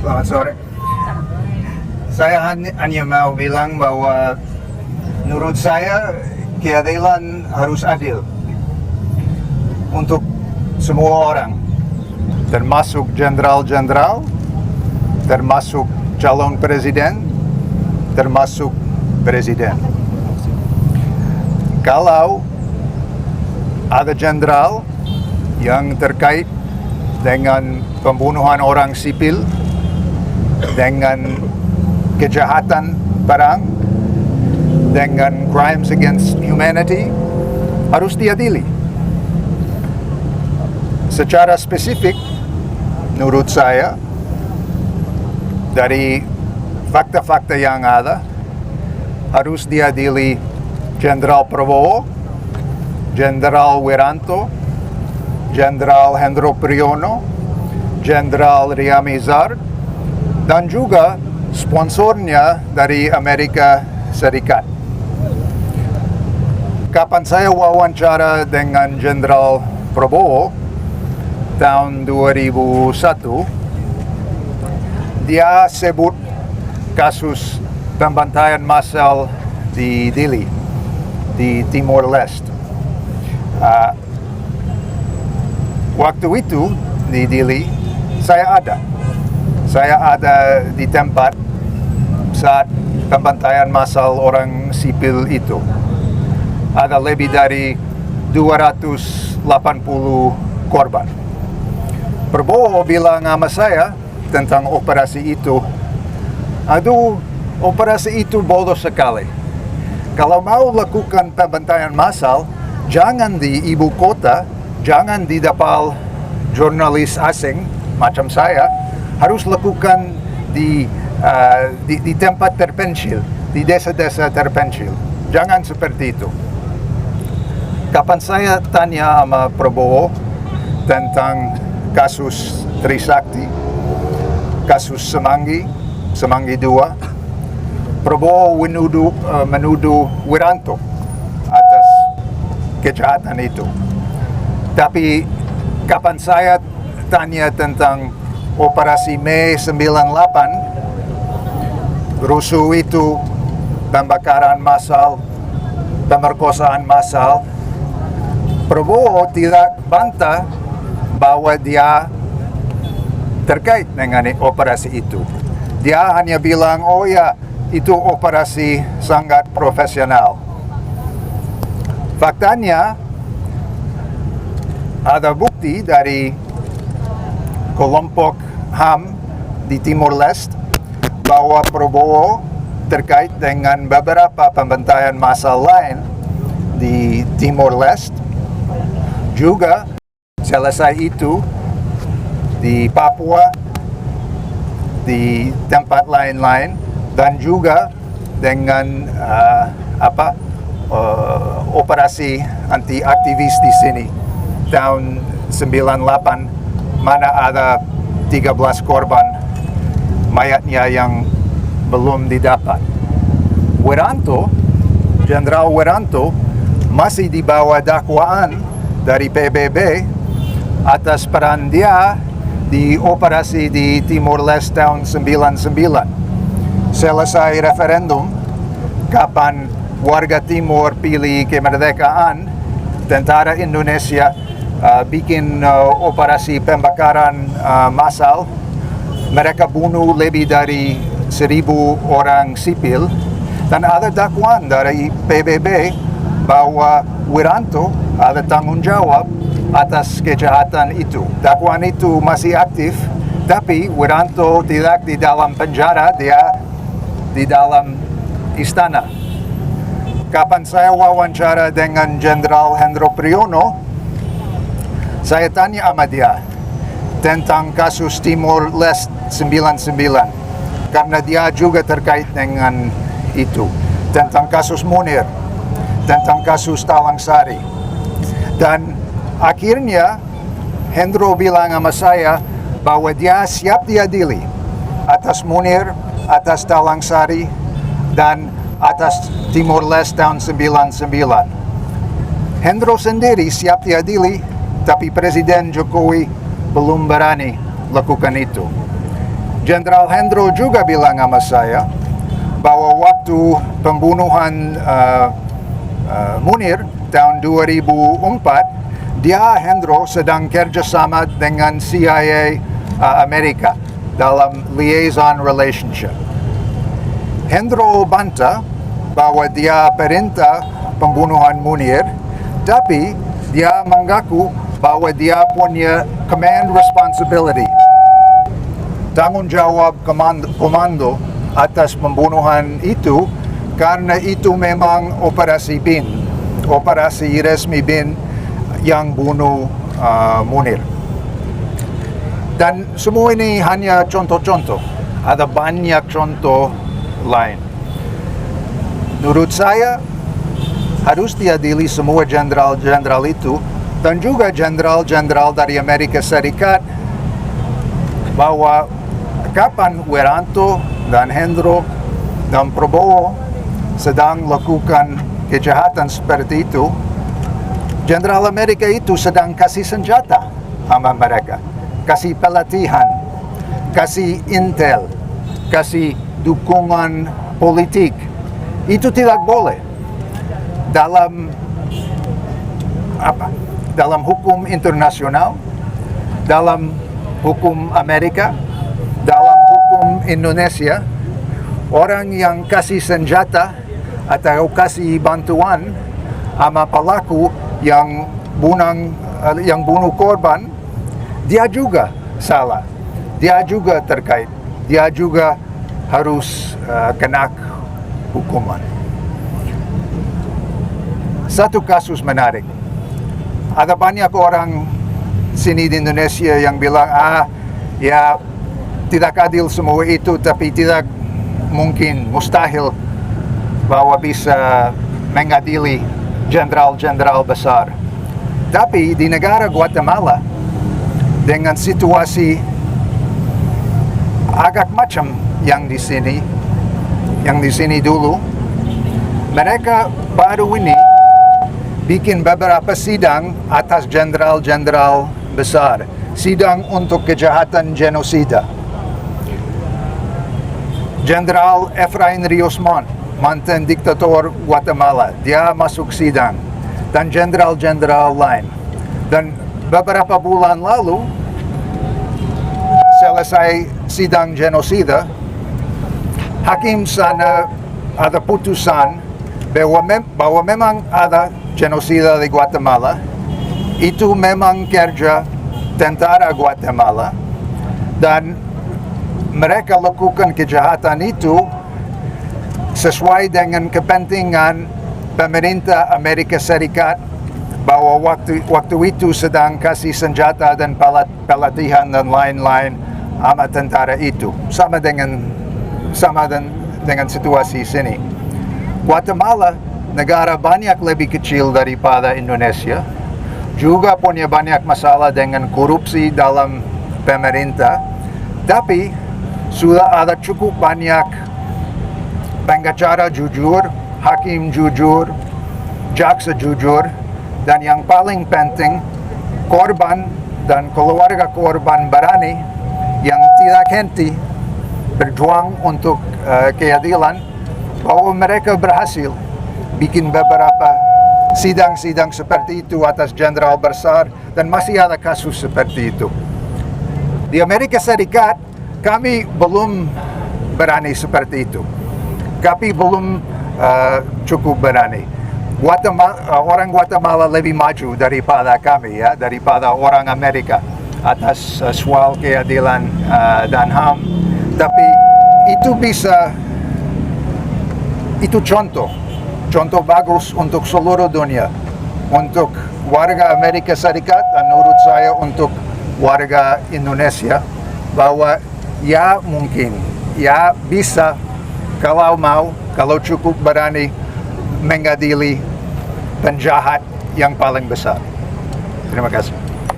Selamat sore. Saya hanya mau bilang bahwa menurut saya keadilan harus adil untuk semua orang, termasuk jenderal-jenderal, termasuk calon presiden, termasuk presiden. Kalau ada jenderal yang terkait dengan pembunuhan orang sipil, dengan kejahatan perang, dengan crimes against humanity, harus diadili. Secara spesifik, menurut saya, dari fakta-fakta yang ada, harus diadili Jenderal Prabowo, Jenderal Wiranto, Jenderal Hendro Priyono, Jenderal Riamizar, dan juga sponsornya dari Amerika Serikat. Kapan saya wawancara dengan Jenderal Prabowo tahun 2001, dia sebut kasus pembantaian massal di Dili, di Timor Leste. Waktu itu di Dili, saya ada di tempat saat pembantaian massal orang sipil itu. Ada lebih dari 280 korban. Prabowo bilang sama saya tentang operasi itu, aduh, operasi itu bodoh sekali. Kalau mau lakukan pembantaian massal, jangan di ibu kota, jangan di depan jurnalis asing macam saya, harus lakukan di tempat terpencil, di desa-desa terpencil. Jangan seperti itu. Kapan saya tanya sama Prabowo tentang kasus Trisakti, kasus Semanggi 2, Prabowo menuduh Wiranto atas kejahatan itu. Tapi kapan saya tanya tentang operasi Mei 98, rusuh itu, pembakaran massal, pemerkosaan massal, Prabowo tidak bantah bahwa dia terkait dengan operasi itu. Dia hanya bilang, oh ya, itu operasi sangat profesional. Faktanya, ada bukti dari kelompok HAM di Timor Leste bahwa Prabowo terkait dengan beberapa pembantaian massal lain di Timor Leste. Juga selesai itu di Papua, di tempat lain-lain, dan juga dengan operasi anti aktivis di sini tahun 98, mana ada 13 korban mayatnya yang belum didapat. Wiranto, Jenderal Wiranto, masih di bawah dakwaan dari PBB atas peran dia di operasi di Timor Leste tahun 99. Selesai referendum, kapan warga Timor pilih kemerdekaan, tentara Indonesia bikin operasi pembakaran massal. Mereka bunuh lebih dari 1.000 orang sipil, dan ada dakwaan dari PBB bahwa Wiranto ada tanggung jawab atas kejahatan itu. Dakwaan itu masih aktif, tapi Wiranto tidak di dalam penjara, dia di dalam istana. Kapan saya wawancara dengan Jenderal Hendro Priyono, saya tanya sama dia tentang kasus Timor Leste 99, karena dia juga terkait dengan itu, tentang kasus Munir, tentang kasus Talang Sari. Dan akhirnya Hendro bilang sama saya bahwa dia siap diadili atas Munir, atas Talang Sari, dan atas Timor Leste tahun 99. Hendro sendiri siap diadili, tapi Presiden Jokowi belum berani lakukan itu. Jenderal Hendro juga bilang sama saya bahwa waktu pembunuhan Munir tahun 2004, Hendro sedang kerjasama dengan CIA Amerika dalam liaison relationship. Hendro bantah bahwa dia perintah pembunuhan Munir, tapi dia mengaku bahwa dia punya command responsibility, tanggung jawab komando atas pembunuhan itu, karena itu memang operasi BIN, operasi resmi BIN yang bunuh Munir. Dan semua ini hanya contoh-contoh, ada banyak contoh lain. Menurut saya harus diadili semua jenderal-jenderal itu, dan juga jenderal-jenderal dari Amerika Serikat, bahwa kapan Wiranto dan Hendro dan Prabowo sedang lakukan kejahatan seperti itu, jenderal Amerika itu sedang kasih senjata sama mereka, kasih pelatihan, kasih intel, kasih dukungan politik. Itu tidak boleh dalam hukum internasional, dalam hukum Amerika, dalam hukum Indonesia. Orang yang kasih senjata atau kasih bantuan sama pelaku yang bunuh korban, dia juga salah, dia juga terkait, dia juga harus kena hukuman. Satu kasus menarik, ada banyak orang sini di Indonesia yang bilang, ya tidak adil semua itu, tapi tidak mungkin, mustahil bahwa bisa mengadili jenderal-jenderal besar. Tapi di negara Guatemala, dengan situasi agak macam yang di sini dulu, mereka baru ini bikin beberapa sidang atas jenderal-jenderal besar, sidang untuk kejahatan genosida. Jenderal Efrain Rios Montt, mantan diktator Guatemala, dia masuk sidang, dan jenderal-jenderal lain. Dan beberapa bulan lalu, selesai sidang genosida, hakim sana ada putusan bahwa memang ada genosida di Guatemala, itu memang kerja tentara Guatemala, dan mereka lakukan kejahatan itu sesuai dengan kepentingan pemerintah Amerika Serikat, bahwa waktu itu sedang kasih senjata dan pelatihan dan lain-lain sama tentara itu, sama dengan situasi sini. Guatemala negara banyak lebih kecil daripada Indonesia, juga punya banyak masalah dengan korupsi dalam pemerintah, tapi sudah ada cukup banyak pengacara jujur, hakim jujur, jaksa jujur, dan yang paling penting, korban dan keluarga korban berani yang tidak henti berjuang untuk keadilan, bahwa mereka berhasil bikin beberapa sidang-sidang seperti itu atas jenderal besar, dan masih ada kasus seperti itu. Di Amerika Serikat, kami belum berani seperti itu. Kami belum cukup berani. Orang Guatemala lebih maju daripada kami, ya, daripada orang Amerika atas soal keadilan dan HAM. Tapi itu contoh bagus untuk seluruh dunia, untuk warga Amerika Serikat, dan menurut saya untuk warga Indonesia, bahwa ya mungkin, ya bisa, kalau mau, kalau cukup berani mengadili penjahat yang paling besar. Terima kasih.